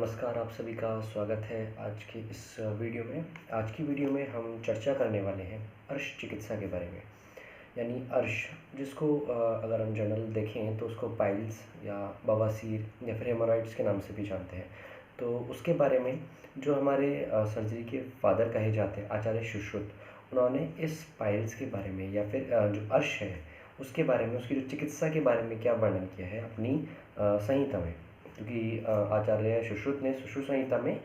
नमस्कार, आप सभी का स्वागत है आज की इस वीडियो में। आज की वीडियो में हम चर्चा करने वाले हैं अर्श चिकित्सा के बारे में। यानी अर्श जिसको अगर हम जनरल देखें तो उसको पाइल्स या बवासीर या फिर हेमोरॉइड्स के नाम से भी जानते हैं। तो उसके बारे में जो हमारे सर्जरी के फादर कहे जाते हैं आचार्य सुश्रुत, उन्होंने इस पाइल्स के बारे में या फिर जो अर्श है उसके बारे में, उसकी जो चिकित्सा के बारे में क्या वर्णन किया है अपनी संहिता में। क्योंकि आचार्य सुश्रुत ने सुश्रुत संहिता में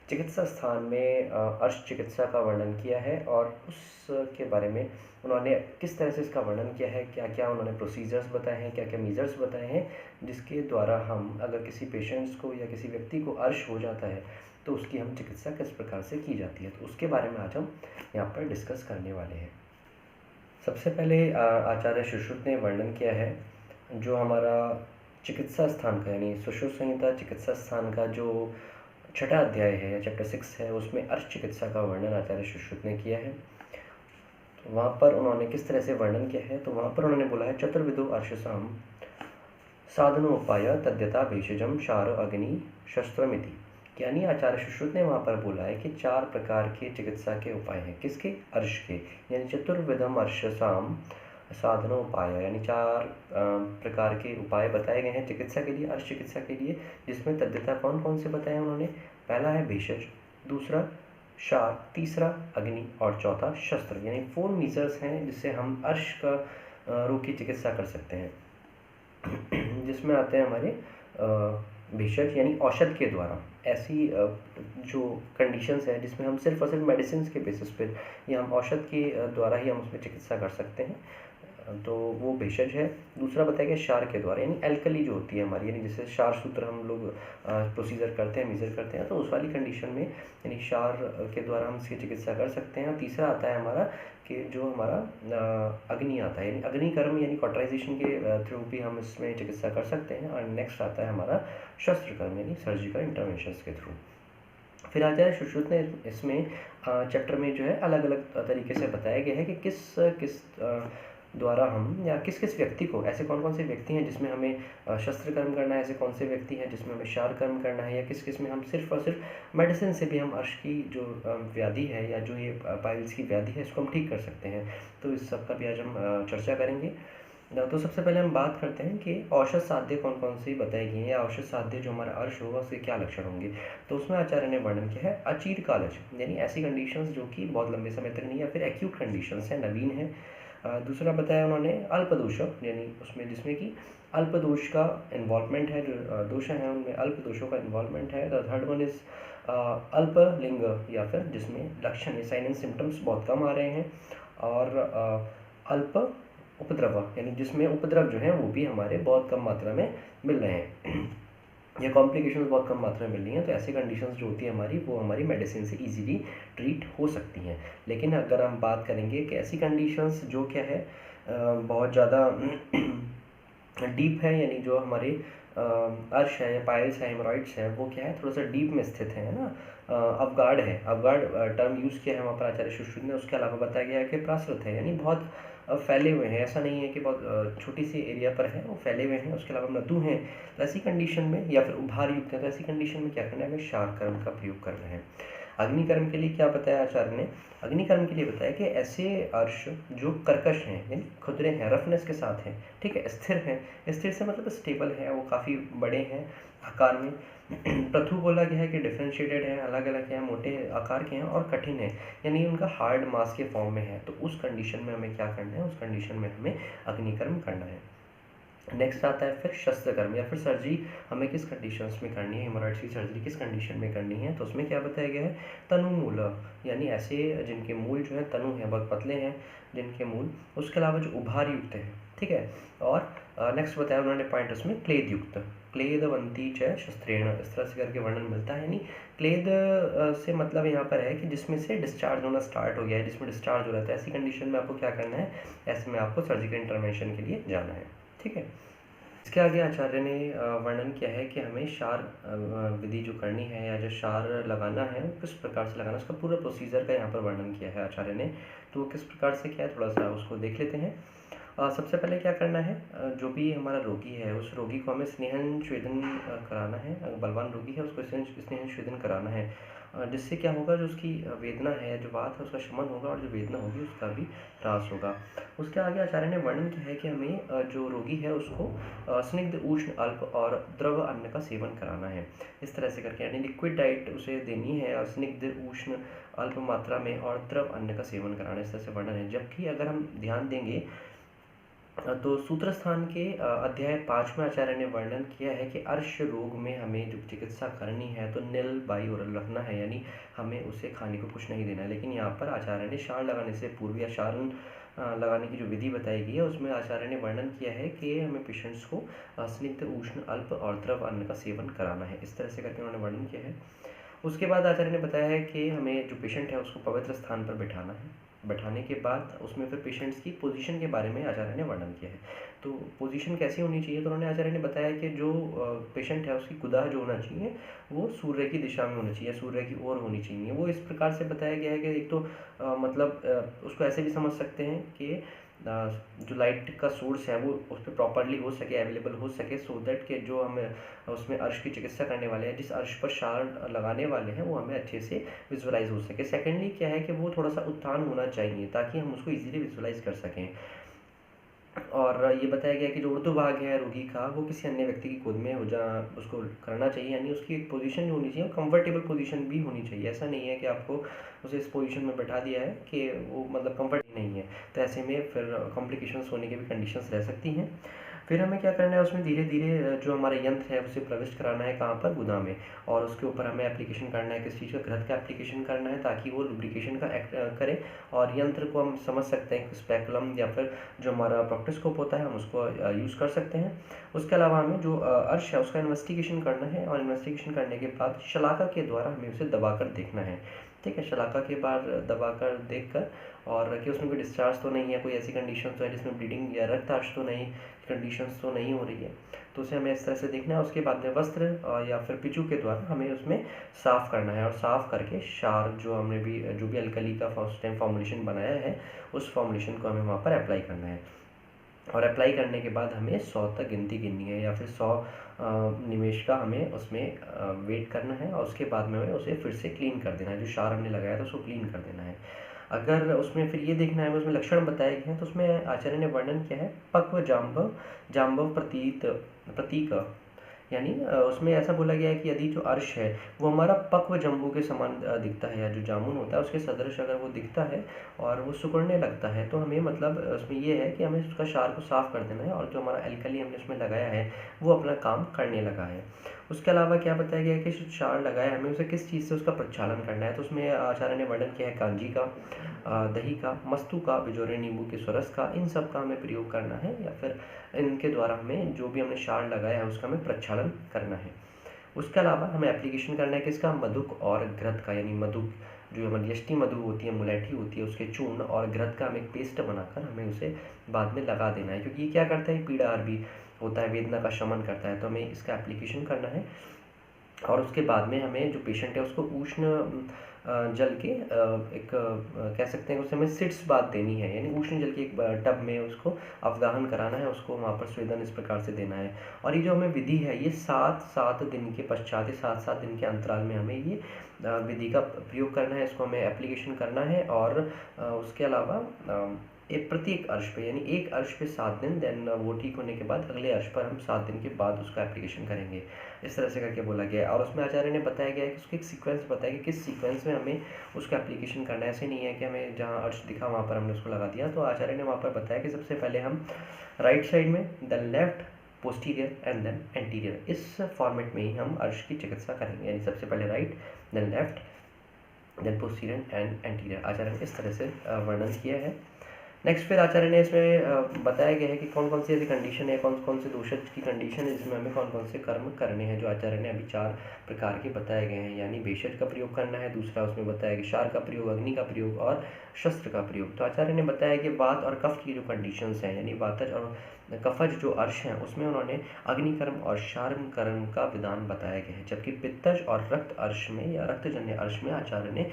चिकित्सा स्थान में अर्श चिकित्सा का वर्णन किया है और उसके बारे में उन्होंने किस तरह से इसका वर्णन किया है, क्या क्या उन्होंने प्रोसीजर्स बताए हैं, क्या क्या मेजर्स बताए हैं, जिसके द्वारा हम अगर किसी पेशेंट्स को या किसी व्यक्ति को अर्श हो जाता है तो उसकी हम चिकित्सा किस प्रकार से की जाती है। तो उसके बारे में आज हम यहाँ पर डिस्कस करने वाले हैं। सबसे पहले आचार्य सुश्रुत ने वर्णन किया है जो हमारा चिकित्सा स्थान का, यानी सुश्रुत संहिता चिकित्सा स्थान का जो छठा अध्याय है, चैप्टर 6 है, उसमें अर्श चिकित्सा का वर्णन आचार्य सुश्रुत ने किया है। तो वहाँ पर उन्होंने किस तरह से वर्णन किया है, तो वहाँ पर उन्होंने बोला है चतुर्विधो अर्शसाम साधनोपाय तद्यथा भेषजम शार अग्नि शस्त्रमिति। यानी आचार्य सुश्रुत ने वहाँ पर बोला है कि 4 प्रकार के चिकित्सा के उपाय हैं। किसके? अर्श के। यानी चतुर्विधम अर्शसाम साधनोपाय, यानी 4 प्रकार के उपाय बताए गए हैं चिकित्सा के लिए, अर्श चिकित्सा के लिए, जिसमें तद्यथा कौन कौन से बताए हैं उन्होंने। पहला है भेषज, दूसरा शार, तीसरा अग्नि और चौथा शस्त्र। यानी 4 मेजर्स हैं जिससे हम अर्श का रोग की चिकित्सा कर सकते हैं। जिसमें आते हैं हमारे भेषज यानी औषध के द्वारा, ऐसी जो कंडीशंस है जिसमें हम सिर्फ और सिर्फ मेडिसिन के बेसिस पर या हम औषध के द्वारा ही हम उसमें चिकित्सा कर सकते हैं, तो वो भेषज है। दूसरा बताया गया शार के द्वारा, यानी एल्कली जो होती है हमारी, यानी जैसे शार सूत्र हम लोग प्रोसीजर करते हैं, मेजर करते हैं, तो उस वाली कंडीशन में यानी शार के द्वारा हम इसकी चिकित्सा कर सकते हैं। तीसरा आता है हमारा कि जो हमारा अग्नि आता है, यानी अग्निकर्म यानी कॉटराइजेशन के थ्रू भी हम इसमें चिकित्सा कर सकते हैं। और नेक्स्ट आता है हमारा शस्त्रकर्म यानी सर्जिकल इंटरवेंशंस के थ्रू। फिर आचार्य सुश्रुत ने इसमें चैप्टर में जो है अलग अलग तरीके से बताया गया है कि किस किस द्वारा हम या किस किस व्यक्ति को, ऐसे कौन कौन से व्यक्ति हैं जिसमें हमें शस्त्र कर्म करना है, ऐसे कौन से व्यक्ति हैं जिसमें हमें शार कर्म करना है, या किस किस में हम सिर्फ और सिर्फ मेडिसिन से भी हम अर्श की जो व्याधि है या जो ये पाइल्स की व्याधि है इसको हम ठीक कर सकते हैं। तो इस सब का भी आज हम चर्चा करेंगे। तो सबसे पहले हम बात करते हैं कि औषध साध्य कौन कौन सी बताई गई हैं, या औषध साध्य जो हमारा अर्श होगा उसके क्या लक्षण होंगे। तो उसमें आचार्य ने वर्णन किया है अचीर कालज, यानी ऐसी कंडीशंस जो कि बहुत लंबे समय तक नहीं या फिर एक्यूट कंडीशंस हैं, नवीन है। दूसरा बताया उन्होंने अल्पदोष, यानी उसमें जिसमें कि अल्पदोष का इन्वॉल्वमेंट है, जो दोष हैं उनमें अल्पदोषों का इन्वॉल्वमेंट है। द थर्ड वन इज अल्पलिंग, या फिर जिसमें लक्षण या साइन एंड सिम्टम्स बहुत कम आ रहे हैं। और अल्प उपद्रव, यानी जिसमें उपद्रव जो है वो भी हमारे बहुत कम मात्रा में मिल रहे हैं या कॉम्प्लिकेशंस बहुत कम मात्रा में मिल रही हैं। तो ऐसी कंडीशंस जो होती है हमारी, वो हमारी मेडिसिन से इजीली ट्रीट हो सकती हैं। लेकिन अगर हम बात करेंगे कि ऐसी कंडीशंस जो क्या है बहुत ज़्यादा डीप है, यानी जो हमारे अर्श है या पाइल्स है, हेमोरॉइड्स है, वो क्या है थोड़ा सा डीप में स्थित है ना। अवगाढ़ है, अवगाढ़ टर्म यूज़ किया है वहाँ पर आचार्य सुश्रुत ने। उसके अलावा बताया गया है कि प्रासृत है, यानी बहुत फैले हुए हैं, ऐसा नहीं है कि बहुत छोटी सी एरिया पर है, वो फैले हुए हैं। उसके अलावा मृदु हैं, तो ऐसी कंडीशन में, या फिर उभार युक्त है, तो ऐसी कंडीशन में क्या करना है, हमें शार कर्म का प्रयोग करना है। अग्निकर्म के लिए क्या बताया आचार्य ने? अग्निकर्म के लिए बताया कि ऐसे अर्श जो कर्कश हैं, यानी खुदरे हैं, रफनेस के साथ हैं, ठीक है, स्थिर हैं। स्थिर से मतलब स्टेबल है, वो काफ़ी बड़े हैं आकार में। प्रथु बोला गया है कि डिफ्रेंशिएटेड है, अलग अलग है, मोटे आकार के हैं और कठिन है, यानी उनका हार्ड मास के फॉर्म में है। तो उस कंडीशन में हमें क्या करना है, उस कंडीशन में हमें अग्निकर्म करना है। नेक्स्ट आता है फिर शस्त्रकर्म, या फिर सर्जरी हमें किस कंडीशंस में करनी है, हेमोरॉइड्स की सर्जरी किस कंडीशन में करनी है। तो उसमें क्या बताया गया है, तनु मूल, यानी ऐसे जिनके मूल जो है तनु हैं, बहुत पतले हैं जिनके मूल, उसके अलावा जो उभार युक्त है, ठीक है। और नेक्स्ट बताया उन्होंने पॉइंट उसमें क्लेद युक्त, क्लेदवंती च शस्त्रेण, इस तरह से करके वर्णन मिलता है। यानी क्लेद से मतलब यहाँ पर है कि जिसमें से डिस्चार्ज होना स्टार्ट हो गया है, जिसमें डिस्चार्ज हो रहा है, ऐसी कंडीशन में आपको क्या करना है, ऐसे में आपको सर्जिकल इंटरवेंशन के लिए जाना है, ठीक है। इसके आगे आचार्य ने वर्णन किया है कि हमें शार विधि जो करनी है या जो शार लगाना है किस प्रकार से लगाना है, उसका पूरा प्रोसीजर का यहाँ पर वर्णन किया है आचार्य ने। तो किस प्रकार से क्या है, थोड़ा सा उसको देख लेते हैं। सबसे पहले क्या करना है, जो भी हमारा रोगी है उस रोगी को हमें स्नेहन स्वेदन कराना है। बलवान रोगी है उसको स्नेहन स्वेदन कराना है, जिससे क्या होगा, जो उसकी वेदना है, जो बात है उसका शमन होगा और जो वेदना होगी उसका भी ह्रास होगा। उसके आगे आचार्य ने वर्णन किया है कि हमें जो रोगी है उसको स्निग्ध उष्ण अल्प और द्रव अन्न का सेवन कराना है। इस तरह से करके, यानी लिक्विड डाइट उसे देनी है और स्निग्ध उष्ण अल्प मात्रा में और द्रव अन्न का सेवन कराना है, इस तरह से वर्णन है। जबकि अगर हम ध्यान देंगे तो सूत्र स्थान के अध्याय 5 में आचार्य ने वर्णन किया है कि अर्श रोग में हमें जो चिकित्सा करनी है तो नील बाई ओरल रखना है, यानी हमें उसे खाने को कुछ नहीं देना है। लेकिन यहाँ पर आचार्य ने क्षार लगाने से पूर्व या क्षारण लगाने की जो विधि बताई गई है उसमें आचार्य ने वर्णन किया है कि हमें पेशेंट्स को स्निग्ध उष्ण अल्प और द्रव अन्न का सेवन कराना है, इस तरह से करके उन्होंने वर्णन किया है। उसके बाद आचार्य ने बताया है कि हमें जो पेशेंट है उसको पवित्र स्थान पर बिठाना है। बैठाने के बाद उसमें फिर पेशेंट्स की पोजीशन के बारे में आचार्य ने वर्णन किया है। तो पोजीशन कैसी होनी चाहिए, तो उन्होंने आचार्य ने बताया कि जो पेशेंट है उसकी गुदा जो होना चाहिए वो सूर्य की दिशा में होना चाहिए, सूर्य की ओर होनी चाहिए। वो इस प्रकार से बताया गया है कि एक तो उसको ऐसे भी समझ सकते हैं कि जो लाइट का सोर्स है वो उस पर प्रॉपरली हो सके, अवेलेबल हो सके, सो दैट कि जो हमें उसमें अर्श की चिकित्सा करने वाले हैं, जिस अर्श पर क्षार लगाने वाले हैं वो हमें अच्छे से विजुअलाइज हो सके। सेकेंडली क्या है कि वो थोड़ा सा उत्थान होना चाहिए ताकि हम उसको इजीली विजुअलाइज कर सकें। और ये बताया गया कि जो उर्दू भाग है रोगी का वो किसी अन्य व्यक्ति की गोद में हो जा उसको करना चाहिए, यानी उसकी एक पोजीशन होनी चाहिए और कंफर्टेबल पोजीशन भी होनी चाहिए। ऐसा नहीं है कि आपको उसे इस पोजीशन में बैठा दिया है कि वो मतलब कंफर्ट ही नहीं है, तो ऐसे में फिर कॉम्प्लिकेशंस होने की भी कंडीशंस रह सकती हैं। फिर हमें क्या करना है, उसमें धीरे धीरे जो हमारा यंत्र है उसे प्रविष्ट कराना है, कहाँ पर, गुदा में, और उसके ऊपर हमें एप्लीकेशन करना है, किस चीज़ का, घृत का एप्लीकेशन करना है ताकि वो लुब्रिकेशन का एक्ट करे। और यंत्र को हम समझ सकते हैं स्पेकुलम या फिर जो हमारा प्रोक्टोस्कोप होता है हम उसको यूज़ कर सकते हैं। उसके अलावा हमें जो अर्श है उसका इन्वेस्टिगेशन करना है और इन्वेस्टिगेशन करने के बाद शलाका के द्वारा हमें उसे दबाकर देखना है। ठीक है, शलाका के बाद दबाकर देखकर, और कि उसमें कोई डिस्चार्ज तो नहीं है, कोई ऐसी कंडीशन तो है जिसमें ब्लीडिंग या रक्ताश तो नहीं, कंडीशंस तो नहीं हो रही है, तो उसे हमें इस तरह से देखना है। उसके बाद में वस्त्र या फिर पिचू के द्वारा हमें उसमें साफ़ करना है और साफ़ करके क्षार जो भी अल्कली का फर्स्ट टाइम फॉर्मुलेशन बनाया है उस फॉर्मुलेशन को हमें वहाँ पर अप्लाई करना है। और अप्लाई करने के बाद हमें 100 तक गिनती गिननी है या फिर 100 निमेश का हमें उसमें वेट करना है और उसके बाद में हमें उसे फिर से क्लीन कर देना है। जो क्षार हमने लगाया था उसको क्लीन कर देना है। अगर उसमें फिर ये देखना है उसमें लक्षण बताए गए हैं, तो उसमें आचार्य ने वर्णन किया है पक्व जाम्बव जाम्बव प्रतीक, यानी उसमें ऐसा बोला गया है कि यदि जो अर्श है वो हमारा पक्व जम्बू के समान दिखता है, या जो जामुन होता है उसके सदृश अगर वो दिखता है और वो सिकुड़ने लगता है, तो हमें मतलब उसमें ये है कि हमें उसका क्षार को साफ़ कर देना है और जो हमारा एल्कली हमने उसमें लगाया है वो अपना काम करने लगा है। उसके अलावा क्या बताया गया है कि जो क्षार लगाया है हमें उसे किस चीज़ से उसका प्रक्षालन करना है, तो उसमें आचार्य ने वर्णन किया है कांजी का, दही का, मस्तू का, बिजोरे नींबू के स्वरस का, इन सब का हमें प्रयोग करना है या फिर इनके द्वारा हमें जो भी हमने क्षार लगाया है उसका हमें प्रक्षालन करना है। उसके अलावा हमें एप्लीकेशन करना है किसका, मधुक और घृत का, यानी मधुक जो हमारी यष्टि मधु होती है, मुलैठी होती है, उसके चूर्ण, और घृत का हमें एक पेस्ट बनाकर हमें उसे बाद में लगा देना है, क्योंकि ये क्या करता है, पीड़ा भी होता है, वेदना का शमन करता है, तो हमें इसका एप्लीकेशन करना है। और उसके बाद में हमें जो पेशेंट है उसको उष्ण जल के एक कह सकते हैं उसे हमें सिट्स बात देनी है, यानी उष्ण जल के एक टब में उसको अवगाहन कराना है, उसको वहाँ पर स्वेदन इस प्रकार से देना है। और ये जो हमें विधि है ये 7-7 दिन के पश्चात, 7-7 दिन के अंतराल में हमें ये विधि का प्रयोग करना है, इसको हमें एप्लीकेशन करना है। और उसके अलावा एक प्रत्येक अर्श पे, यानी एक अर्श पे 7 दिन, देन वो ठीक होने के बाद अगले अर्श पर हम 7 दिन के बाद उसका एप्लीकेशन करेंगे, इस तरह से करके बोला गया है। और उसमें आचार्य ने बताया गया है कि उसके एक सीक्वेंस बताया कि किस सीक्वेंस में हमें उसका एप्लीकेशन करना है। ऐसे नहीं है कि हमें जहाँ अर्श दिखा वहाँ पर हमने उसको लगा दिया, तो आचार्य ने वहाँ पर बताया कि सबसे पहले हम राइट साइड में, then left, posterior and then anterior, इस फॉर्मेट में ही हम अर्श की चिकित्सा करेंगे, यानी सबसे पहले right, then left, then posterior and anterior. आचार्य ने इस तरह से वर्णन किया है। नेक्स्ट फिर आचार्य ने इसमें बताया गया है कि कौन कौन सी ऐसी कंडीशन है, कौन कौन से दोषज की कंडीशन है जिसमें हमें कौन कौन से कर्म करने हैं, जो आचार्य ने अभी 4 प्रकार के बताए गए हैं, यानी भेषज का प्रयोग करना है, दूसरा उसमें बताया कि क्षार का प्रयोग, अग्नि का प्रयोग और शस्त्र का प्रयोग। तो आचार्य ने बताया कि वात और कफ की जो कंडीशंस हैं, यानी वातज और कफज जो अर्श हैं उसमें उन्होंने अग्निकर्म और शार्म कर्म का विधान बताया गया है, जबकि पित्तज और रक्त अर्श में या रक्तजन्य अर्श में आचार्य ने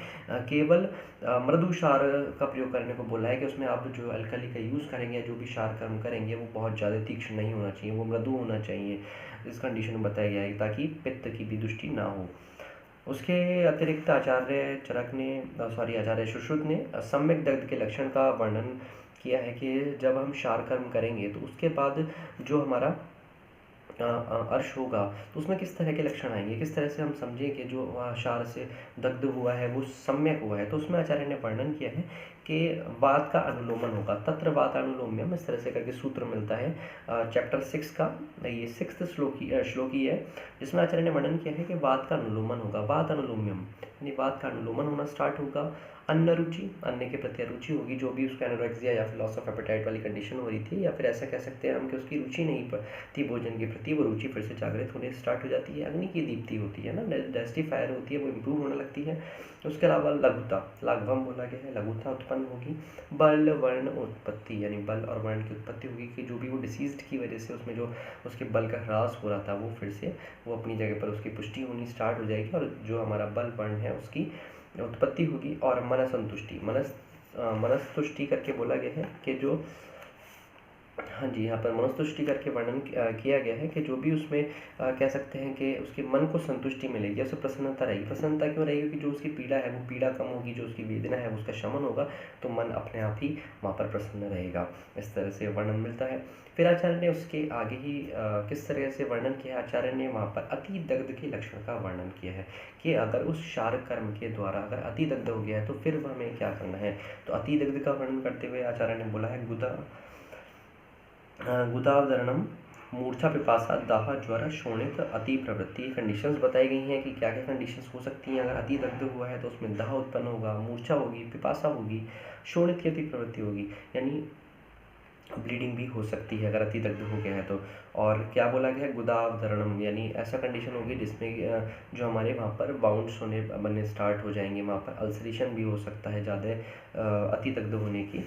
केवल मृदु क्षार का प्रयोग करने को बोला है कि उसमें आप जो अल्कली का यूज़ करेंगे, जो भी क्षार कर्म करेंगे वो बहुत ज़्यादा तीक्ष्ण नहीं होना चाहिए, वो मृदु होना चाहिए, इस कंडीशन में बताया गया है ताकि पित्त की भी दुष्टि ना हो। उसके अतिरिक्त आचार्य सुश्रुत ने सम्यक दग्ध के लक्षण का वर्णन किया है कि जब हम क्षार कर्म करेंगे तो उसके बाद जो हमारा अर्श होगा तो उसमें किस तरह के लक्षण आएंगे, किस तरह से हम समझें कि जो क्षार से दग्ध हुआ है वो सम्यक हुआ है। तो उसमें आचार्य ने वर्णन किया है कि वात का अनुलोमन होगा, तत्र वात अनुलोम्यम, इस तरह से करके सूत्र मिलता है चैप्टर 6 का, ये 6th श्लोकी है, जिसमें आचार्य ने वर्णन किया है कि वात का अनुलोमन होगा। वात अनुलोम्यम यानी वात का अनुलोमन होना स्टार्ट होगा। अन्न रुचि, अन्न के प्रति रुचि होगी, जो भी उसका एनोरेक्सिया या फिर लॉस ऑफ एपेटाइट वाली कंडीशन हो रही थी, या फिर ऐसा कह सकते हैं हम कि उसकी रुचि नहीं थी भोजन के प्रति, वो रुचि फिर से जागृत होने स्टार्ट हो जाती है। अग्नि की दीप्ति होती है ना, डेस्टी फायर होती है, वो इम्प्रूव होने लगती है। उसके अलावा लघुता, लाघवम बोला गया है, लघुता उत्पन्न होगी। बल वर्ण उत्पत्ति यानी बल और वर्ण की उत्पत्ति होगी कि जो भी वो डिसीज्ड की वजह से उसमें जो उसके बल का ह्रास हो रहा था वो फिर से वो अपनी जगह पर उसकी पुष्टि होनी स्टार्ट हो जाएगी, और जो हमारा बल वर्ण है उसकी उत्पत्ति होगी। और मनसंतुष्टि, मनस्तुष्टि करके बोला गया है कि जो, हाँ जी, यहाँ पर मनस्तुष्टि करके वर्णन किया गया है कि जो भी उसमें कह सकते हैं कि उसके मन को संतुष्टि मिलेगी, उसे प्रसन्नता रहेगी। प्रसन्नता क्यों रहेगी? कि जो उसकी पीड़ा है वो पीड़ा कम होगी, जो उसकी वेदना है उसका शमन होगा, तो मन अपने आप ही वहाँ पर प्रसन्न रहेगा। इस तरह से वर्णन मिलता है। फिर आचार्य ने उसके आगे ही किस तरह से वर्णन किया है? आचार्य ने वहाँ पर अति दग्ध के लक्षण का वर्णन किया है कि अगर उस क्षार कर्म के द्वारा अगर अति दग्ध हो गया है तो फिर हमें क्या करना है। तो अति दग्ध का वर्णन करते हुए आचार्य ने बोला है गुदावदरणम, मूर्छा, पिपासा, दाह, ज्वर, शोणित, अति प्रवृत्ति। कंडीशंस बताई गई हैं कि क्या क्या कंडीशंस हो सकती हैं। अगर अति दग्ध हुआ है तो उसमें दाह उत्पन्न होगा, मूर्छा होगी, पिपासा होगी, शोणित की अति प्रवृत्ति होगी, यानी ब्लीडिंग भी हो सकती है अगर अति दग्ध हो गया है तो। और क्या बोला गया है? गुदावदरणम, यानी ऐसा कंडीशन होगी जिसमें जो हमारे वहाँ पर बाउंड्स बनने स्टार्ट हो जाएंगे, वहाँ पर अल्सरेशन भी हो सकता है ज़्यादा अति दग्ध होने के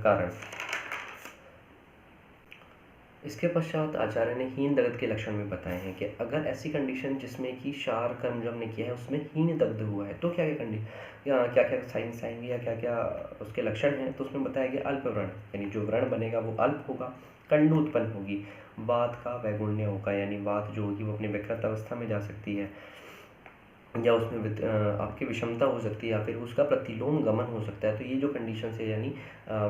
कारण। इसके पश्चात आचार्य ने हीन दग्ध के लक्षण भी बताए हैं कि अगर ऐसी कंडीशन जिसमें कि क्षार कर्म जो हमने किया है उसमें हीन दग्ध हुआ है तो क्या क्या साइंस आएंगे या क्या क्या उसके लक्षण हैं। तो उसमें बताया गया अल्प व्रण, यानी जो व्रण बनेगा वो अल्प होगा। कंडू उत्पन्न होगी, वात का वैगुण्य होगा, यानी वात जो होगी वो अपनी विकृत अवस्था में जा सकती है, या उसमें आपकी विषमता हो सकती है, या फिर उसका प्रतिलोम गमन हो सकता है। तो ये जो कंडीशन है यानी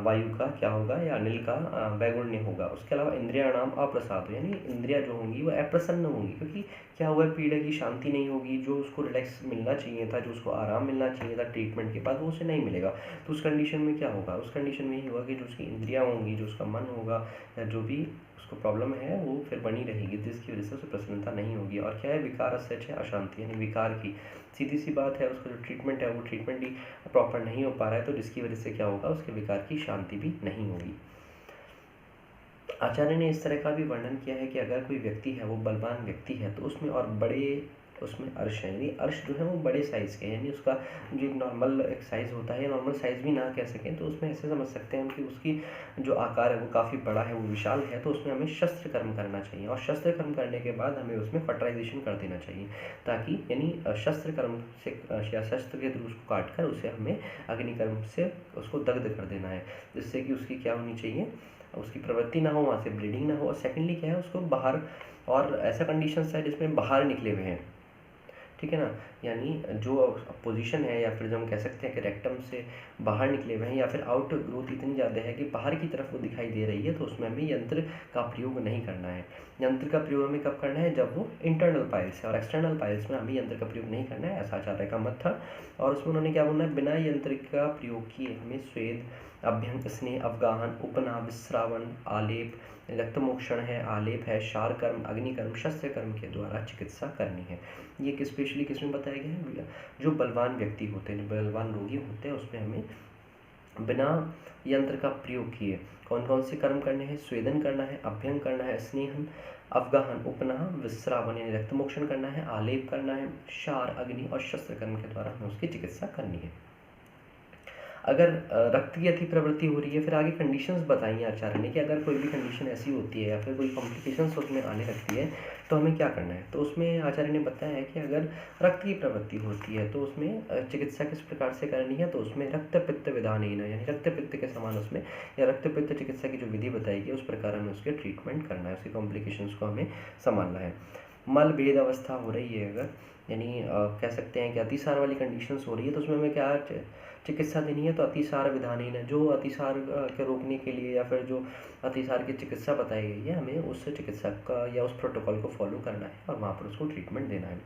वायु का क्या होगा या अनिल का वैगुण्य होगा। उसके अलावा इंद्रियाणाम अप्रसाद, यानी इंद्रिया जो होंगी वो अप्रसन्न होंगी, क्योंकि क्या हुआ, पीड़ा की शांति नहीं होगी, जो उसको रिलैक्स मिलना चाहिए था, जो उसको आराम मिलना चाहिए था ट्रीटमेंट के बाद, वो उसे नहीं मिलेगा। तो उस कंडीशन में क्या होगा? उस कंडीशन में यही होगा कि जो उसकी इंद्रियाँ होंगी, जो उसका मन होगा, या जो भी उसको प्रॉब्लम है वो फिर बनी रहेगी, जिसकी वजह से उसे प्रसन्नता नहीं होगी। और क्या है? विकार सच है अशांति, यानी विकार की सीधी सी बात है, उसका जो ट्रीटमेंट है वो ट्रीटमेंट ही प्रॉपर नहीं हो पा रहा है, तो जिसकी वजह से क्या होगा, उसके विकार की शांति भी नहीं होगी। आचार्य ने इस तरह का भी वर्णन किया है कि अगर कोई व्यक्ति है वो बलवान व्यक्ति है तो उसमें और बड़े उसमें अर्श है, यानी अर्श जो है वो बड़े साइज़ के, यानी उसका जो एक नॉर्मल एक साइज़ होता है, नॉर्मल साइज़ भी ना कह सकें तो उसमें ऐसे समझ सकते हैं कि उसकी जो आकार है वो काफ़ी बड़ा है, वो विशाल है। तो उसमें हमें शस्त्र कर्म करना चाहिए, और शस्त्र कर्म करने के बाद हमें उसमें फर्टिलाइजेशन कर देना चाहिए, ताकि यानी शस्त्र कर्म से या शस्त्र के थ्रू उसको काट कर उसे हमें अग्निकर्म से उसको दग्ध कर देना है, जिससे कि उसकी क्या होनी चाहिए, उसकी प्रवृत्ति ना हो, वहाँ से ब्लीडिंग ना हो। और सेकेंडली क्या है, उसको बाहर, और ऐसा कंडीशंस है जिसमें बाहर निकले हुए हैं, ठीक है ना, यानी जो पोजीशन है या फिर जो हम कह सकते हैं कि रेक्टम से बाहर निकले हुए हैं, या फिर आउट ग्रोथ इतनी ज़्यादा है कि बाहर की तरफ वो दिखाई दे रही है, तो उसमें हमें यंत्र का प्रयोग नहीं करना है। यंत्र का प्रयोग हमें कब करना है? जब वो इंटरनल पाइल्स है, और एक्सटर्नल पाइल्स में हमें यंत्र का प्रयोग नहीं करना है, ऐसा आचार्य का मत था। और उसमें उन्होंने क्या बोलना है? बिना यंत्र का प्रयोग किए हमें स्वेद, अभ्यंग, स्नेह, अवगाहन, उपना, विश्रावण, आलेप, रक्तमोक्षण है, आलेप है, शार कर्म, अग्निकर्म, शस्त्र कर्म के द्वारा चिकित्सा करनी है। ये स्पेशली किसमें बताया गया है? जो बलवान व्यक्ति होते हैं, जो बलवान रोगी होते हैं, उसमें हमें बिना यंत्र का प्रयोग किए कौन कौन से कर्म करने हैं? स्वेदन करना है, अभ्यंग करना है, स्नेहन, अवगाहन, उपनाह, विश्रावण यानी रक्तमोक्षण करना है, आलेप करना है, शार, अग्नि और शस्त्र कर्म के द्वारा हमें उसकी चिकित्सा करनी है। अगर रक्त की अति प्रवृत्ति हो रही है, फिर आगे कंडीशंस बताई हैं आचार्य ने कि अगर कोई भी कंडीशन ऐसी होती है या फिर कोई कॉम्प्लिकेशंस उसमें आने लगती है तो हमें क्या करना है। तो उसमें आचार्य ने बताया है कि अगर रक्त की प्रवृत्ति होती है तो उसमें चिकित्सा किस प्रकार से करनी है। तो उसमें रक्त पित्त विधानहीन यानी रक्त पित्त के समान उसमें या रक्त पित्त चिकित्सा की जो विधि बताई गई उस प्रकार हमें उसके ट्रीटमेंट करना है, उसकी कॉम्प्लिकेशंस को हमें संभालना है। मल भेद अवस्था हो रही है अगर, यानी कह सकते हैं कि अतिसार वाली कंडीशंस हो रही है तो उसमें हमें क्या चिकित्सा देनी है। तो अतिसार विधानहीन है, जो अतिसार के रोकने के लिए या फिर जो अतिसार की चिकित्सा बताई गई है हमें उस चिकित्सक का या उस प्रोटोकॉल को फॉलो करना है और वहाँ पर उसको ट्रीटमेंट देना है।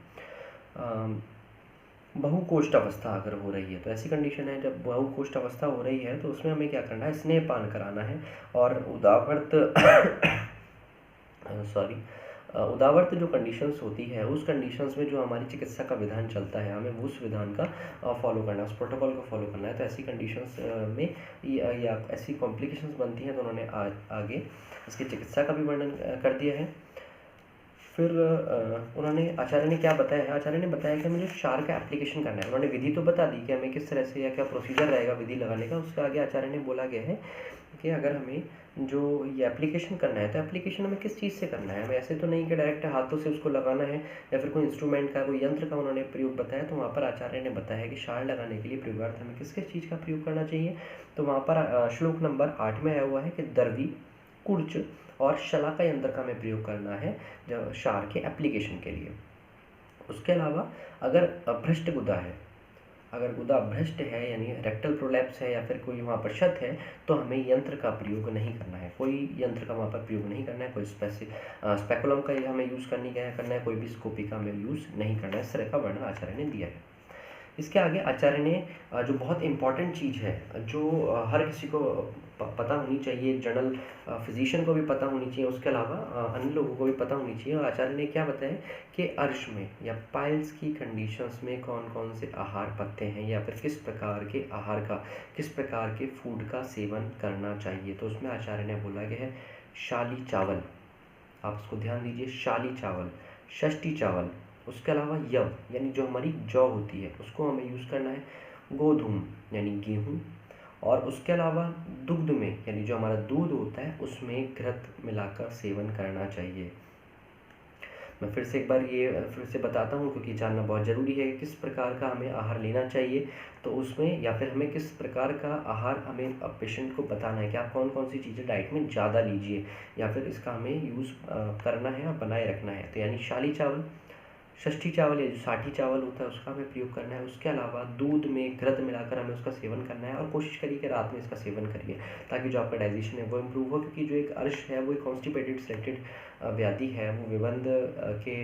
बहुकोष्ठ अवस्था अगर हो रही है तो ऐसी कंडीशन है जब बहुकोष्ठ अवस्था हो रही है तो उसमें हमें क्या करना है, स्नेहपान कराना है और उदावर्त जो कंडीशंस होती है उस कंडीशंस में जो हमारी चिकित्सा का विधान चलता है हमें उस विधान का फॉलो करना है, उस प्रोटोकॉल को फॉलो करना है। तो ऐसी कंडीशंस में या ऐसी कॉम्प्लिकेशंस बनती हैं तो उन्होंने आगे इसकी चिकित्सा का भी वर्णन कर दिया है। फिर उन्होंने आचार्य ने क्या बताया है, आचार्य ने बताया कि हमें जो क्षार का एप्लीकेशन करना है। उन्होंने विधि तो बता दी कि हमें किस तरह से या क्या प्रोसीजर रहेगा विधि लगाने का, उसके आगे आचार्य ने बोला गया है कि अगर हमें जो ये एप्लीकेशन करना है तो एप्लीकेशन हमें किस चीज़ से करना है। हमें ऐसे तो नहीं कि डायरेक्ट हाथों से उसको लगाना है या फिर कोई इंस्ट्रूमेंट का कोई यंत्र का उन्होंने प्रयोग बताया। तो वहाँ पर आचार्य ने बताया कि क्षार लगाने के लिए प्रयोगार्थ हमें किस किस चीज़ का प्रयोग करना चाहिए। तो वहाँ पर श्लोक नंबर 8 में आया हुआ है कि दर्वी, कुर्च और शलाका यंत्र का हमें प्रयोग करना है जब क्षार के एप्लीकेशन के लिए। उसके अलावा अगर भ्रष्ट गुदा है, अगर गुदा भ्रष्ट है यानी रेक्टल प्रोलैप्स है या फिर कोई वहाँ पर क्षत है तो हमें यंत्र का प्रयोग नहीं करना है, कोई यंत्र का वहाँ पर प्रयोग नहीं करना है, कोई स्पेकुलम का हमें यूज़ करना है, कोई भी स्कोपी का हमें यूज़ नहीं करना है। इस तरह का वर्णन आचार्य ने दिया है। इसके आगे आचार्य ने जो बहुत इम्पॉर्टेंट चीज़ है जो हर किसी को पता होनी चाहिए, जनरल फिजिशियन को भी पता होनी चाहिए, उसके अलावा अन्य लोगों को भी पता होनी चाहिए। और आचार्य ने क्या बताया कि अर्श में या पाइल्स की कंडीशंस में कौन कौन से आहार पत्ते हैं या फिर किस प्रकार के आहार का, किस प्रकार के फूड का सेवन करना चाहिए। तो उसमें आचार्य ने बोला गया है शाली चावल, आप उसको ध्यान दीजिए, शाली चावल, षष्ठी चावल, उसके अलावा यव यानी जो हमारी जौ होती है उसको हमें यूज़ करना है, गोधूम यानी गेहूँ, और उसके अलावा दुग्ध में यानी जो हमारा दूध होता है उसमें घृत मिलाकर सेवन करना चाहिए। मैं फिर से एक बार ये फिर से बताता हूँ क्योंकि जानना बहुत ज़रूरी है किस प्रकार का हमें आहार लेना चाहिए। तो उसमें या फिर हमें किस प्रकार का आहार हमें पेशेंट को बताना है कि आप कौन कौन सी चीज़ें डाइट में ज़्यादा लीजिए या फिर इसका हमें यूज़ करना है और बनाए रखना है। तो यानी शाली चावल, षष्ठी चावल या जो साठी चावल होता है उसका हमें प्रयोग करना है। उसके अलावा दूध में घृत मिलाकर हमें उसका सेवन करना है और कोशिश करिए कि रात में इसका सेवन करिए ताकि जो आपका डाइजेशन है वो इम्प्रूव हो, क्योंकि जो एक अर्श है वो एक कॉन्स्टिपेटेड सेटेड व्याधि है, वो विबंध के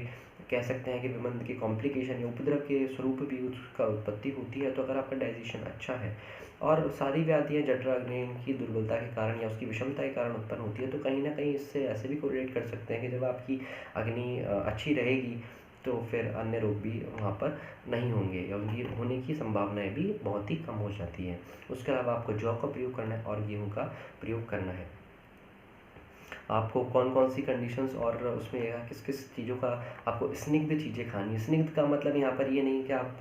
कह सकते हैं कि विबंध के कॉम्प्लिकेशन या उपद्रव के स्वरूप भी उसका उत्पत्ति होती है। तो अगर आपका डाइजेशन अच्छा है और सारी व्याधियाँ जठराग्नि की दुर्बलता के कारण या उसकी विषमता के कारण उत्पन्न होती है तो कहीं ना कहीं इससे ऐसे भी कोरिलेट कर सकते हैं कि जब आपकी अग्नि अच्छी रहेगी तो फिर अन्य रोग भी वहाँ पर नहीं होंगे या उनकी होने की संभावनाएं भी बहुत ही कम हो जाती हैं। उसके अलावा आपको जौ का प्रयोग करना है और गेहूँ का प्रयोग करना है। आपको कौन कौन सी कंडीशंस और उसमें किस किस चीज़ों का आपको स्निग्ध चीज़ें खानी है। स्निग्ध का मतलब यहाँ पर ये नहीं कि आप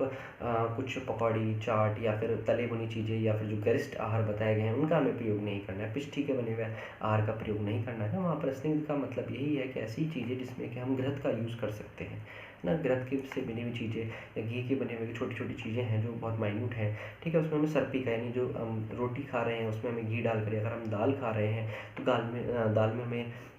कुछ पकौड़ी, चाट या फिर तले भुनी चीज़ें या फिर जो गरिष्ठ आहार बताए गए हैं उनका हमें प्रयोग नहीं करना है, पिष्ठी के बने हुए आहार का प्रयोग नहीं करना है। वहाँ पर स्निग्ध का मतलब यही है कि ऐसी चीज़ें जिसमें कि हम घृत का यूज़ कर सकते हैं ना, घृत के से बनी हुई चीज़ें या घी के बने हुए छोटी छोटी चीज़ें हैं जो बहुत माइन्यूट हैं, ठीक है। उसमें हमें सर्पी का यानी जो हम रोटी खा रहे हैं उसमें हमें घी डाल कर, अगर हम दाल खा रहे हैं तो दाल में हमें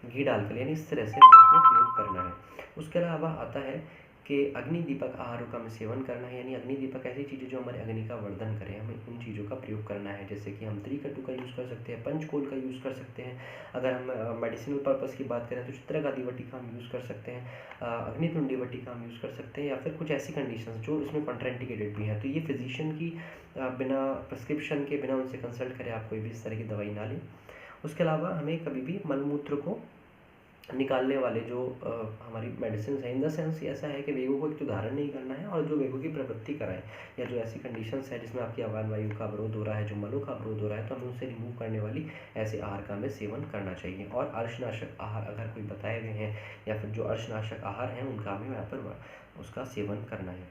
घी डाल कर यानी इस तरह से हमें उसमें प्रयोग करना है। उसके अलावा आता है कि अग्नि दीपक आहारों का हमें सेवन करना है, यानी अग्नि दीपक ऐसी चीज़ें जो हमारे अग्नि का वर्धन करें, हमें उन चीज़ों का प्रयोग करना है। जैसे कि हम त्रिकटु का यूज़ कर सकते हैं, पंचकोल का यूज़ कर सकते हैं। अगर हम मेडिसिनल पर्पज़ की बात करें तो चित्रगादी वटी का हम यूज़ कर सकते हैं, अग्नितुंडी वटी का हम यूज़ कर सकते हैं, या फिर कुछ ऐसी कंडीशंस जो इसमें कॉन्ट्राइंडिकेटेड भी हैं। तो ये फिजिशियन की बिना प्रिस्क्रिप्शन के, बिना उनसे कंसल्ट करे आप कोई भी इस तरह की दवाई ना लें। उसके अलावा हमें कभी भी मलमूत्र को निकालने वाले जो हमारी मेडिसिन है, इन द सेंस ऐसा है कि वेगों को एक तो धारण नहीं करना है और जो वेगों की प्रवृत्ति कराएं या जो ऐसी कंडीशंस है जिसमें आपकी अपान वायु का अवरोध हो रहा है, जो मलों का अवरोध हो रहा है, तो हमें उसे रिमूव करने वाली ऐसे आहार का हमें सेवन करना चाहिए। और अर्शनाशक आहार अगर कोई बताए गए हैं या फिर जो अर्शनाशक आहार हैं उनका हमें यहाँ पर उसका सेवन करना है।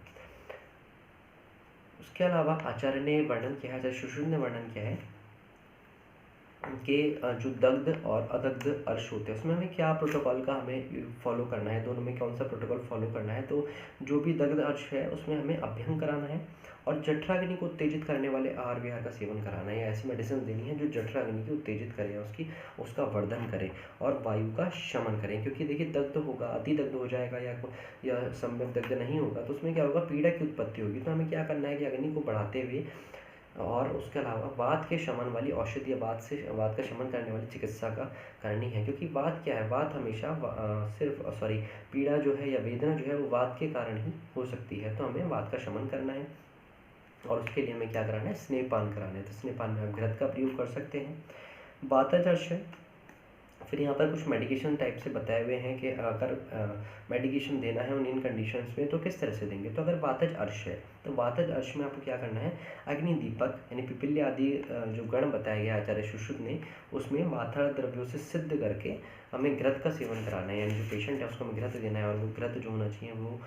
उसके अलावा आचार्य ने वर्णन किया है, आचार्य सुश्रुत ने वर्णन किया है कि जो दग्ध और अदग्ध अर्श होते हैं उसमें हमें क्या प्रोटोकॉल का हमें फॉलो करना है, दोनों में कौन सा प्रोटोकॉल फॉलो करना है। तो जो भी दग्ध अर्श है उसमें हमें अभ्यंग कराना है और जठराग्नि को उत्तेजित करने वाले आहार विहार का सेवन कराना है, या ऐसी मेडिसिन देनी है जो जठराग्नि की उत्तेजित करे, उसका वर्धन करे और वायु का शमन करें। क्योंकि देखिए दग्ध होगा, अति दग्ध हो जाएगा या सम्यक दग्ध नहीं होगा तो उसमें क्या होगा, पीड़ा की उत्पत्ति होगी। तो हमें क्या करना है कि अग्नि को बढ़ाते हुए और उसके अलावा वात के शमन वाली औषधि या वात का शमन करने वाली चिकित्सा का करनी है। क्योंकि वात क्या है, वात हमेशा पीड़ा जो है या वेदना जो है वो वात के कारण ही हो सकती है। तो हमें वात का शमन करना है और उसके लिए हमें क्या कराना है, स्नेहपान कराना है। तो स्नेहपान में आप घृत का प्रयोग कर सकते हैं। वातज अर्श है, फिर यहाँ पर कुछ मेडिकेशन टाइप से बताए हुए हैं कि अगर मेडिकेशन देना है उन इन कंडीशंस में तो किस तरह से देंगे। तो अगर वातज अर्श है तो वातज अर्श में आपको क्या करना है, अग्नि दीपक यानी पिपील्य आदि जो गण बताया गया आचार्य सुश्रुत ने, उसमें माथा द्रव्यों से सिद्ध करके हमें घृत का सेवन कराना है। यानी जो पेशेंट है उसको हमें घृत देना है और वो घृत जो होना चाहिए वो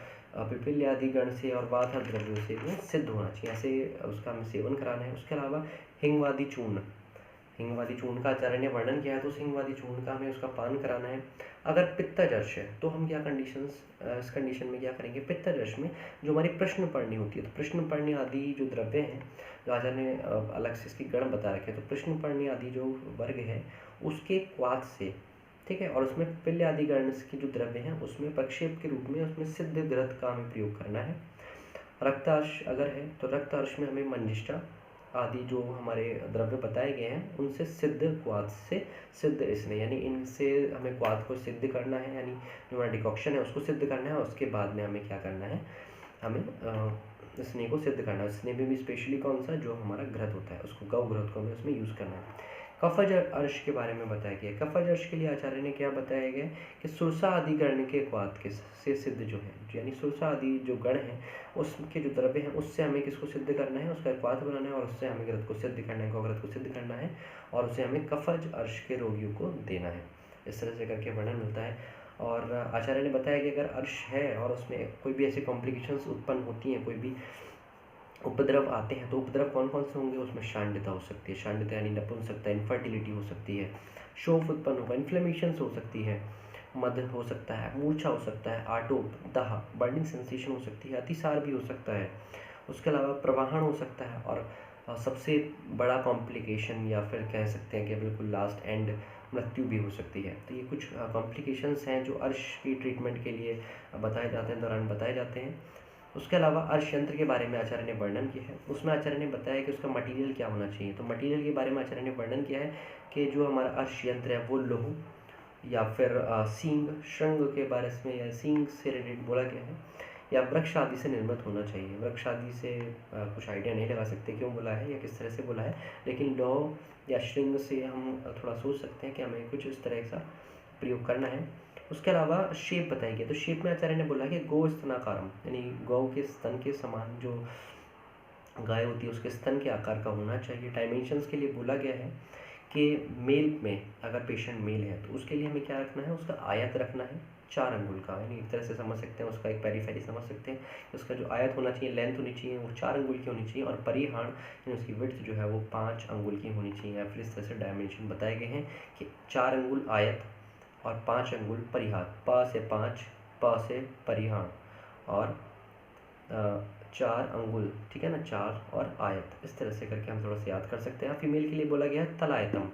पिपील्य आदि गण से और वाथा द्रव्यों से वो सिद्ध होना चाहिए, ऐसे उसका हमें सेवन कराना है। उसके अलावा हिंगवादी चूर्ण, हिंगवादी चूर्ण का आचार्य ने वर्णन किया है तो उस हिंगवादी चूर्ण का हमें उसका पान कराना है। अगर पित्तजर्श है तो हम क्या इस कंडीशन में क्या करेंगे, पित्तजर्श में जो हमारी प्रश्नपर्णी होती है तो प्रश्नपर्णी आदि जो द्रव्य हैं जो आचार्य ने अलग से इसकी गण बता रखे हैं, तो प्रश्नपर्णी आदि जो वर्ग है उसके क्वाथ से, ठीक है, और उसमें पिपील्य आदि गण के जो द्रव्य हैं उसमें प्रक्षेप के रूप में उसमें सिद्ध घृत का हमें प्रयोग करना है। रक्तार्श अगर है तो रक्तार्श में हमें मंजिष्ठा आदि जो हमारे द्रव्य बताए गए हैं उनसे सिद्ध क्वाथ से सिद्ध स्नेह, यानी इनसे हमें क्वाथ को सिद्ध करना है, यानी जो हमारा डिकॉक्शन है उसको सिद्ध करना है। और उसके बाद में हमें क्या करना है, हमें स्नेह को सिद्ध करना है। स्नेह में भी स्पेशली कौन सा, जो हमारा घृत होता है उसको, गौ घृत को हमें उसमें यूज़ करना है। कफज अर्श के बारे में बताया गया। कफज अर्श के लिए आचार्य ने क्या बताया गया कि सुरसा आदि गण के क्वाथ के से सिद्ध जो है, यानी सुरसा आदि जो गण हैं उसके जो द्रव्य हैं उससे हमें किसको सिद्ध करना है, उसका क्वाथ बनाना है और उससे हमें घृत को सिद्ध करना है, गौघृत को सिद्ध करना है और उसे हमें कफज अर्श के रोगियों को देना है। इस तरह से करके वर्णन मिलता है। और आचार्य ने बताया कि अगर अर्श है और उसमें कोई भी ऐसी कॉम्प्लिकेशंस उत्पन्न होती हैं, कोई भी उपद्रव आते हैं, तो उपद्रव कौन कौन से होंगे, उसमें शांडता हो सकती है, शांडता यानी नपुंसकता, इनफर्टिलिटी हो सकती है, शोफ उत्पन्न होगा, इन्फ्लेमेशंस हो सकती है, मद हो सकता है, मूर्छा हो सकता है, आटोप, दाह, बर्निंग सेंसेशन हो सकती है, अतिसार भी हो सकता है। उसके अलावा प्रवाहन हो सकता है और सबसे बड़ा कॉम्प्लिकेशन या फिर कह सकते हैं कि बिल्कुल लास्ट एंड मृत्यु भी हो सकती है। तो ये कुछ कॉम्प्लिकेशंस हैं जो अर्श की ट्रीटमेंट के लिए बताए जाते हैं, दौरान बताए जाते हैं। उसके अलावा अर्श यंत्र के बारे में आचार्य ने वर्णन किया है, उसमें आचार्य ने बताया कि उसका मटेरियल क्या होना चाहिए। तो मटेरियल के बारे में आचार्य ने वर्णन किया है कि जो हमारा अर्श यंत्र है वो लोह या फिर सींग, श्रृंग के बारे में या सींग से रिलेटेड बोला गया है, या वृक्ष आदि से निर्मित होना चाहिए। वृक्ष आदि से कुछ आइडिया नहीं लगा सकते क्यों बोला है या किस तरह से बोला है, लेकिन लोह या श्रृंग से हम थोड़ा सोच सकते हैं कि हमें कुछ इस तरह का प्रयोग करना है। उसके अलावा शेप बताई गई, तो शेप में आचार्य ने बोला कि गौ स्तनाकारम, यानी गौ के स्तन के समान जो गाय होती है उसके स्तन के आकार का होना चाहिए। डायमेंशंस के लिए बोला गया है कि मेल में अगर पेशेंट मेल है तो उसके लिए हमें क्या रखना है, उसका आयत रखना है 4 अंगुल का, यानी एक तरह से समझ सकते हैं उसका एक पेरीफेरी समझ सकते हैं। उसका जो आयत होना चाहिए, लेंथ होनी चाहिए वो 4 अंगुल की होनी चाहिए और परिहाण यानी उसकी विड्थ जो है वो 5 अंगुल की होनी चाहिए। या फिर इस तरह से डायमेंशन बताए गए हैं कि 4 अंगुल आयत और 5 अंगुल परिहार, प से 5, प से परिहाण और 4 अंगुल, ठीक है ना, 4 और आयत, इस तरह से करके हम थोड़ा सा याद कर सकते हैं। फीमेल के लिए बोला गया है तलायतम,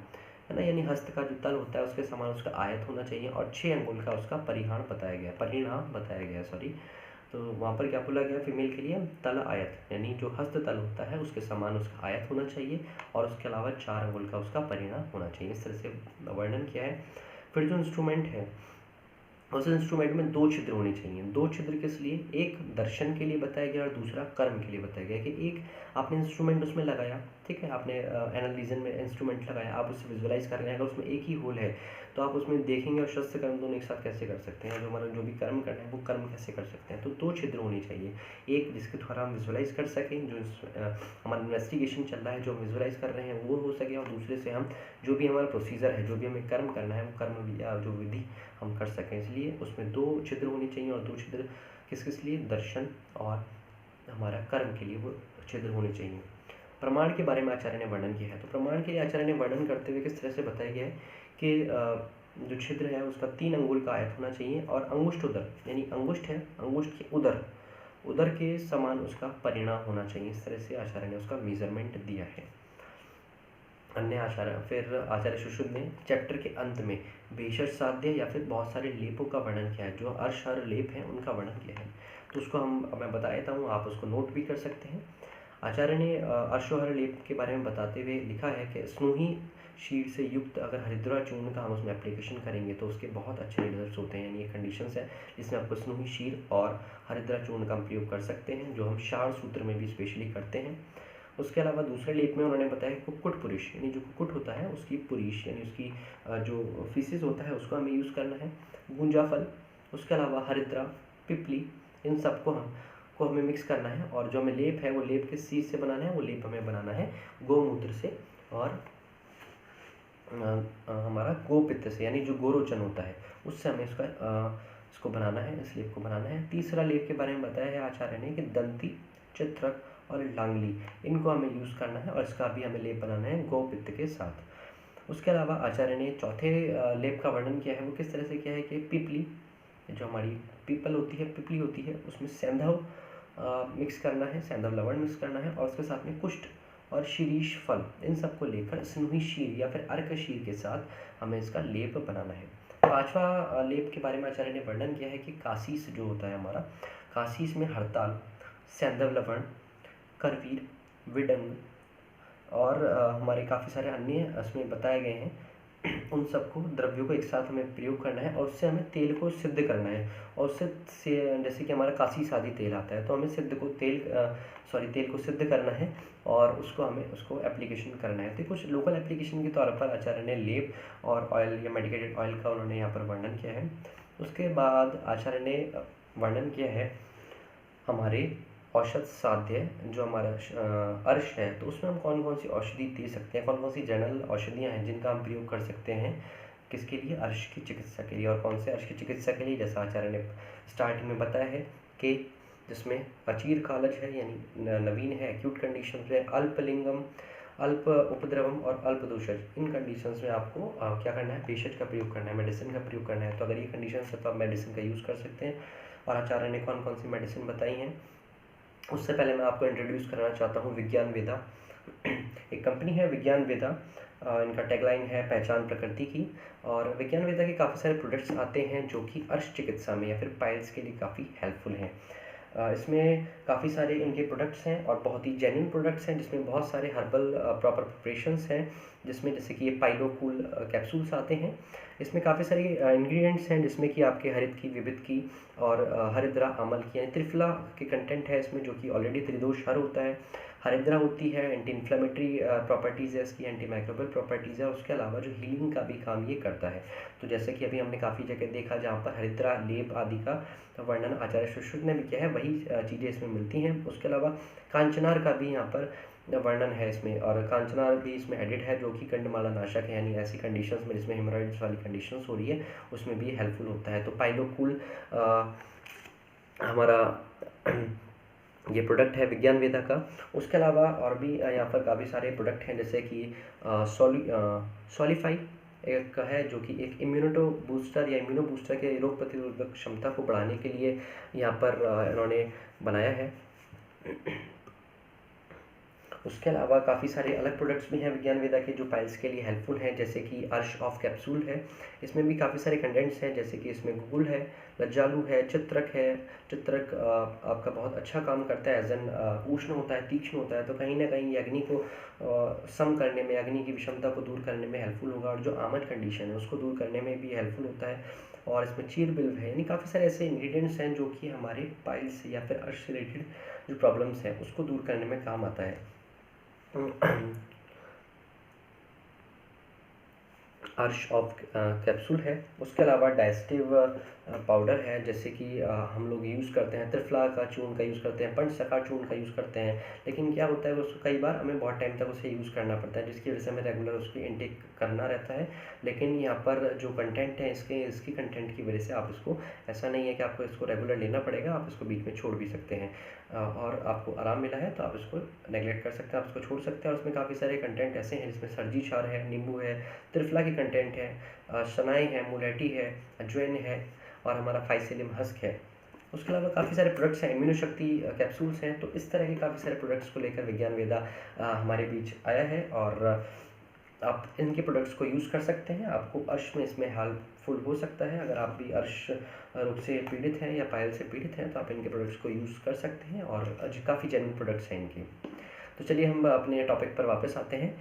है ना, यानी हस्त का जो तल होता है उसके समान उसका आयत होना चाहिए और 6 अंगुल का उसका परिहाण बताया गया, सॉरी। तो वहाँ पर क्या बोला गया फीमेल के लिए, तल आयत, यानी जो हस्त तल होता है उसके समान उसका आयत होना चाहिए और उसके अलावा 4 अंगुल का उसका परिहाण होना चाहिए। इस तरह से वर्णन किया है। फिर जो इंस्ट्रूमेंट है उस इंस्ट्रूमेंट में 2 छिद्र होने चाहिए। 2 छिद्र किस लिए, एक दर्शन के लिए बताया गया और दूसरा कर्म के लिए बताया गया। कि एक आपने इंस्ट्रूमेंट उसमें लगाया, ठीक है, आपने एनल रीजन में इंस्ट्रूमेंट लगाया, आप उसे विजुअलाइज कर रहे हैं, अगर उसमें एक ही होल है तो आप उसमें देखेंगे और शस्त्र कर्म दोनों एक साथ कैसे कर सकते हैं, जो हमारा जो भी कर्म करना है वो कर्म कैसे कर सकते हैं। तो 2 छिद्र होने चाहिए, एक जिसके द्वारा हम विजुअलाइज कर सकें, जो हमारा इन्वेस्टिगेशन चल रहा है जो विजुअलाइज कर रहे हैं वो हो सके, और दूसरे से हम जो भी हमारा प्रोसीजर है, जो भी हमें कर्म करना है वो कर्म या जो विधि हम कर सकें। इसलिए उसमें 2 छिद्र होनी चाहिए और 2 छिद्र किस किस लिए, दर्शन और हमारा कर्म के लिए वो छिद्र होने चाहिए। प्रमाण के बारे में आचार्य ने वर्णन किया है। तो प्रमाण के लिए आचार्य ने वर्णन करते हुए किस तरह से बताया गया है कि जो छिद्र है उसका 3 अंगुल का आयत होना चाहिए और अंगुष्ठ उदर, यानी अंगुष्ठ है, अंगुष्ठ के उदर के समान उसका परिणाम होना चाहिए। इस तरह से आचार्य ने उसका मेजरमेंट दिया है। अन्य आचार्य फिर आचार्य सुश्रुत ने चैप्टर के अंत में भेषज साध्य या फिर बहुत सारे लेपों का वर्णन किया है, जो अर्शहर लेप हैं उनका वर्णन किया है। तो उसको मैं बता देता हूँ, आप उसको नोट भी कर सकते हैं। आचार्य ने अर्शोहर लेप के बारे में बताते हुए लिखा है कि स्नूही शीर से युक्त अगर हरिद्रा चूर्ण का हम उसमें एप्लीकेशन करेंगे तो उसके बहुत अच्छे रिजल्ट्स होते हैं। यानी ये कंडीशंस है जिसमें आपको स्नूही शीर और हरिद्रा चूर्ण का हम प्रयोग कर सकते हैं, जो हम शार सूत्र में भी स्पेशली करते हैं। उसके अलावा दूसरे लेप में उन्होंने बताया कुक्कुट पुरुष, यानी जो कुक्कुट होता है उसकी पुरीश, यानी उसकी जो फीसिस होता है उसको हमें यूज़ करना है। गुंजा फल, उसके अलावा हरिद्रा, पिपली, इन सबको हमें मिक्स करना है। और जो हमें लेप है वो लेप किस चीज़ से बनाना है, वो लेप हमें बनाना है गोमूत्र से और हमारा गोपित्त से, यानी जो गोरोचन होता है उससे हमें इसको बनाना है, इस लेप को बनाना है। तीसरा लेप के बारे में बताया है आचार्य ने कि दंती, चित्रक और लांगली, इनको हमें यूज़ करना है और इसका भी हमें लेप बनाना है गोपित्त के साथ। उसके अलावा आचार्य ने चौथे लेप का वर्णन किया है, वो किस तरह से किया है कि पिपली, जो हमारी पीपल होती है, पिपली होती है, उसमें सैंधव मिक्स करना है, सैंधव लवण मिक्स करना है और उसके साथ में कुष्ठ और शीरीष फल, इन सबको लेकर स्नूही शीर या फिर अर्क शीर के साथ हमें इसका लेप बनाना है। पांचवा लेप के बारे में आचार्य ने वर्णन किया है कि कासीस जो होता है हमारा, कासीस में हड़ताल, सैंधव लवण, करवीर, विडंग और हमारे काफ़ी सारे अन्य इसमें बताए गए हैं। उन सबको द्रव्यों को एक साथ हमें प्रयोग करना है और उससे हमें तेल को सिद्ध करना है। और उससे जैसे कि हमारा कासी सादी तेल आता है तो हमें तेल को सिद्ध करना है और उसको एप्लीकेशन करना है। तो कुछ लोकल एप्लीकेशन के तौर पर आचार्य ने लेप और ऑयल या मेडिकेटेड ऑयल का उन्होंने यहाँ पर वर्णन किया है। उसके बाद आचार्य ने वर्णन किया है हमारे औषध साध्य, जो हमारा अर्श है, तो उसमें हम कौन कौन सी औषधि दे सकते हैं, कौन कौन सी जनरल औषधियाँ हैं जिनका हम प्रयोग कर सकते हैं किसके लिए, अर्श की चिकित्सा के लिए। और कौन से अर्श की चिकित्सा के लिए, जैसा आचार्य ने स्टार्टिंग में बताया है कि जिसमें अचीर कालज है, यानी नवीन है, एक्यूट कंडीशन है, अल्पलिंगम, अल्प उपद्रवम और अल्प दोषज, इन कंडीशंस में आपको क्या करना है, भेषज का प्रयोग करना है, मेडिसिन का प्रयोग करना है। तो अगर ये कंडीशन है तो आप मेडिसिन का यूज़ कर सकते हैं। और आचार्य ने कौन कौन सी मेडिसिन बताई हैं, उससे पहले मैं आपको इंट्रोड्यूस करना चाहता हूँ विज्ञान वेदा। एक कंपनी है विज्ञान वेदा, इनका टैगलाइन है पहचान प्रकृति की। और विज्ञान वेदा के काफ़ी सारे प्रोडक्ट्स आते हैं जो कि अर्श चिकित्सा में या फिर पाइल्स के लिए काफ़ी हेल्पफुल हैं। इसमें काफ़ी सारे इनके प्रोडक्ट्स हैं और बहुत ही जेन्युइन प्रोडक्ट्स हैं, जिसमें बहुत सारे हर्बल प्रॉपर प्रिपरेशंस हैं, जिसमें जैसे कि ये पाइलोकूल कैप्सूल्स आते हैं। इसमें काफ़ी सारे इंग्रेडिएंट्स हैं जिसमें कि आपके हरित की, विविध की और हरिद्रा, अमल की, यानी त्रिफला के कंटेंट है इसमें, जो कि ऑलरेडी त्रिदोष हर होता है। हरिद्रा होती है, एंटी इन्फ्लेमेटरी प्रॉपर्टीज़ है इसकी, एंटी माइक्रोबियल प्रॉपर्टीज़ है। उसके अलावा जो हीलिंग का भी काम ये करता है। तो जैसे कि अभी हमने काफ़ी जगह देखा जहाँ पर हरिद्रा लेप आदि का वर्णन आचार्य सुश्रुत ने भी किया है, वही चीज़ें इसमें मिलती हैं। उसके अलावा कांचनार का भी यहाँ पर वर्णन है इसमें, और कांचनार भी इसमें एडिड है, जो कि कंडमाला नाशक है, यानी ऐसी कंडीशंस में जिसमें हेमोरॉइड्स वाली कंडीशंस हो रही है उसमें भी हेल्पफुल होता है। तो पाइलोकूल हमारा ये प्रोडक्ट है विज्ञान वेदा का। उसके अलावा और भी यहाँ पर काफ़ी सारे प्रोडक्ट हैं, जैसे कि सॉलिफाई एक है, जो कि एक इम्यूनो बूस्टर या इम्यूनो बूस्टर के रोग प्रतिरोधक क्षमता को बढ़ाने के लिए यहाँ पर इन्होंने बनाया है। उसके अलावा काफ़ी सारे अलग प्रोडक्ट्स भी हैं विज्ञान वेदा के जो पाइल्स के लिए हेल्पफुल हैं, जैसे कि अर्श ऑफ कैप्सूल है, इसमें भी काफ़ी सारे कंटेंट्स हैं, जैसे कि इसमें गुगुल है, लज्जालू है, चित्रक है। चित्रक आपका बहुत अच्छा काम करता है, एज एन उष्ण होता है, तीक्ष्ण होता है, तो कहीं ना कहीं अग्नि को सम करने में, अग्नि की विषमता को दूर करने में हेल्पफुल होगा, और जो आमद कंडीशन है उसको दूर करने में भी हेल्पफुल होता है। और इसमें चीर बिल्व है, यानी काफ़ी सारे ऐसे इंग्रेडिएंट्स हैं जो कि हमारे पाइल्स या फिर अर्श रिलेटेड जो प्रॉब्लम्स हैं उसको दूर करने में काम आता है। अर्श ऑफ कैप्सूल है। उसके अलावा डाइजेस्टिव पाउडर है, जैसे कि हम लोग यूज़ करते हैं त्रिफला का चूर्ण का यूज़ करते हैं, पंचसखा चूर्ण का यूज़ करते हैं। लेकिन क्या होता है उसको कई बार हमें बहुत टाइम तक उसे यूज़ करना पड़ता है, जिसकी वजह से हमें रेगुलर उसकी इनटेक करना रहता है। लेकिन यहाँ पर जो कंटेंट है इसकी कंटेंट की वजह से आप इसको, ऐसा नहीं है कि आपको इसको रेगुलर लेना पड़ेगा, आप इसको बीच में छोड़ भी सकते हैं। और आपको आराम मिला है तो आप इसको नेगलेक्ट कर सकते हैं, आप इसको छोड़ सकते हैं। और उसमें काफ़ी सारे कंटेंट ऐसे हैं जिसमें सर्दी क्षार है, नींबू है, त्रिफला की कंटेंट है, शनाई है, मुलेठी है, अजवाइन है और हमारा फाइसिलियम हस्क है। उसके अलावा काफ़ी सारे प्रोडक्ट्स हैं, इम्यूनो शक्ति कैप्सूल्स हैं। तो इस तरह के काफ़ी सारे प्रोडक्ट्स को लेकर विज्ञान वेदा हमारे बीच आया है और आप इनके प्रोडक्ट्स को यूज़ कर सकते हैं। आपको अर्श में इसमें हेल्पफुल हो सकता है। अगर आप भी अर्श रोग से पीड़ित हैं या पायल से पीड़ित हैं तो आप इनके प्रोडक्ट्स को यूज़ कर सकते हैं और काफ़ी जेन्युइन प्रोडक्ट्स हैं इनके। तो चलिए हम अपने टॉपिक पर वापस आते हैं,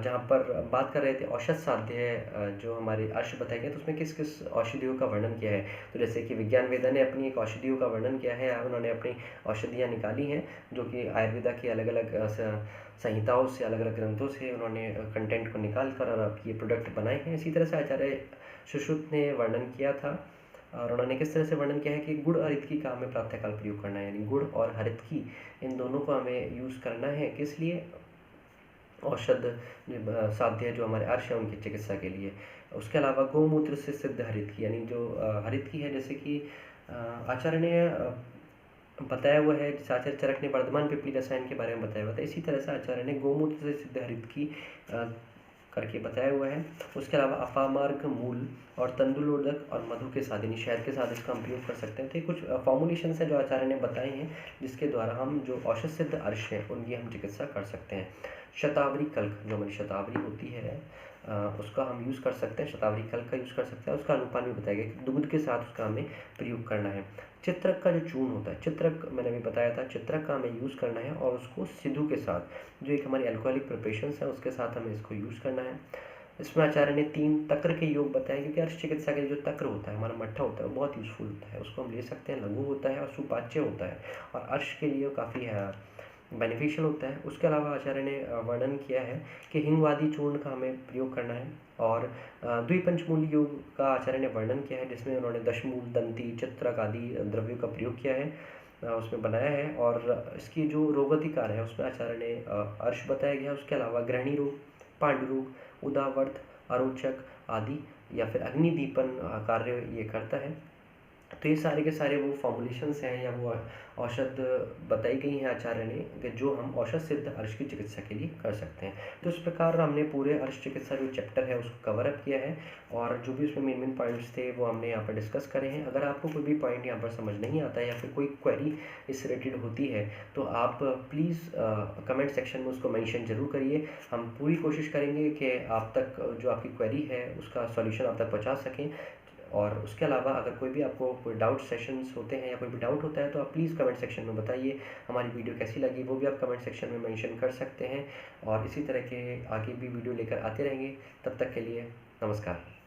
जहाँ पर बात कर रहे थे औषध साध्य जो हमारे अर्श बताए गए, तो उसमें किस किस औषधियों का वर्णन किया है। तो जैसे कि विज्ञान वेदा ने अपनी एक औषधियों का वर्णन किया है, उन्होंने अपनी औषधियाँ निकाली हैं जो कि आयुर्वेदा की अलग अलग संहिताओं से, अलग अलग ग्रंथों से उन्होंने कंटेंट को निकाल कर और अब ये प्रोडक्ट बनाए हैं। इसी तरह से आचार्य सुश्रुत ने वर्णन किया था और उन्होंने किस तरह से वर्णन किया है कि गुड़ और हरित का हमें प्रातःकाल प्रयोग करना है, यानी गुड़ और हरित इन दोनों को हमें यूज़ करना है। किस लिए? औषध साध्य जो हमारे अर्श है उनकी चिकित्सा के लिए। उसके अलावा गौमूत्र से सिद्ध हरित यानी जो हरित है, जैसे कि आचार्य ने बताया हुआ है, जैसे आचार्य चरक ने वर्धमान पिपली रसायन के बारे में बताया हुआ था, इसी तरह से आचार्य ने गौमूत्र से सिद्ध हरित करके बताया हुआ है। उसके अलावा अपामार्ग मूल और तंदुलोदक और मधु के साथ, यानी शहद के साथ इसका हम प्रयोग कर सकते हैं। तो ये कुछ फॉर्मुलेशंस हैं जो आचार्य ने बताए हैं, जिसके द्वारा हम जो औषध सिद्ध अर्श है उनकी हम चिकित्सा कर सकते हैं। शतावरी कल्क, जो हमारी शतावरी होती है उसका हम यूज़ कर सकते हैं, शतावरी कल्क का यूज़ कर सकते हैं। उसका अनुपान भी बताया गया कि दूध के साथ उसका हमें प्रयोग करना है। चित्रक का जो चूर्ण होता है, चित्रक मैंने अभी बताया था, चित्रक का हमें यूज़ करना है और उसको सिद्धू के साथ, जो एक हमारी अल्कोहलिक प्रिपरेशंस है, उसके साथ हमें इसको यूज़ करना है। इसमें आचार्य ने 3 तक्र के योग बताए, क्योंकि अर्श चिकित्सा के जो तक्र होता है, हमारा मट्ठा होता है, वो बहुत यूज़फुल होता है, उसको हम ले सकते हैं, लघु होता है और सुपाच्य होता है और अर्श के लिए काफ़ी बेनिफिशियल होता है। उसके अलावा आचार्य ने वर्णन किया है कि हिंगवादी चूर्ण का हमें प्रयोग करना है और द्विपंचमूली योग का आचार्य ने वर्णन किया है, जिसमें उन्होंने दशमूल, दंती, चित्रक आदि द्रव्यों का प्रयोग किया है, उसमें बनाया है। और इसकी जो रोगाधिकार है उसमें आचार्य ने अर्श बताया गया। उसके अलावा ग्रहणी रोग, पांडु रोग, उदावर्त, अरोचक आदि या फिर अग्निदीपन कार्य ये करता है। तो ये सारे के सारे वो फॉर्मुलेशंस हैं या वो औषध बताई गई हैं आचार्य ने, कि जो हम औषध सिद्ध अर्श की चिकित्सा के लिए कर सकते हैं। तो इस प्रकार हमने पूरे अर्श चिकित्सा जो चैप्टर है उसको कवर अप किया है और जो भी उसमें मेन पॉइंट्स थे वो हमने यहाँ पर डिस्कस करे हैं। अगर आपको कोई भी पॉइंट यहाँ पर समझ नहीं आता है या फिर कोई क्वेरी इस रिलेटेड होती है तो आप प्लीज़ कमेंट सेक्शन में उसको मेंशन जरूर करिए। हम पूरी कोशिश करेंगे कि आप तक जो आपकी क्वेरी है उसका सॉल्यूशन आप तक पहुँचा सकें। और उसके अलावा अगर कोई भी आपको कोई डाउट सेशंस होते हैं या कोई भी डाउट होता है तो आप प्लीज़ कमेंट सेक्शन में बताइए। हमारी वीडियो कैसी लगी वो भी आप कमेंट सेक्शन में मेंशन कर सकते हैं और इसी तरह के आगे भी वीडियो लेकर आते रहेंगे। तब तक के लिए नमस्कार।